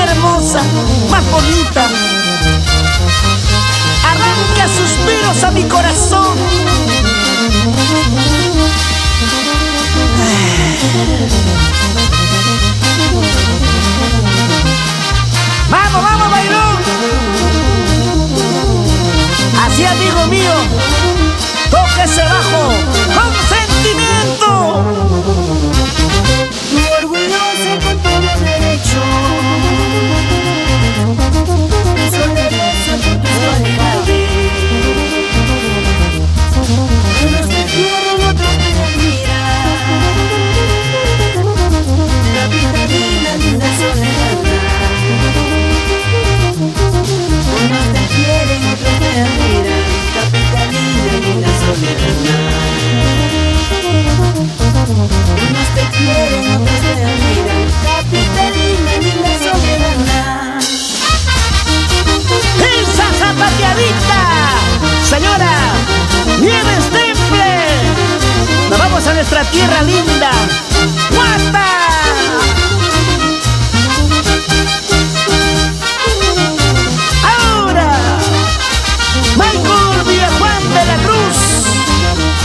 hermosa, más bonita. Arranca suspiros a mi corazón. Vamos, vamos, bailón. Así, amigo mío, toca ese bajo con sentimiento. Muy orgulloso con todo derecho, soledad por tus cualidades. Unos te quieren, otros te admiran. Capitalina, linda soledad. Unos te quieren, otros te admiran. Capitalina, linda soledad. Unos te quieren, otros te admiran. Capitalina, linda soledad. ¡Esa zapateadita! Señora, Nieves Temple. Nos vamos a nuestra tierra linda, Guata. Ahora, Michael Villajuan de la Cruz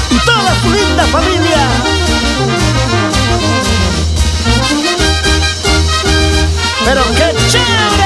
y toda su linda familia. Pero qué chévere.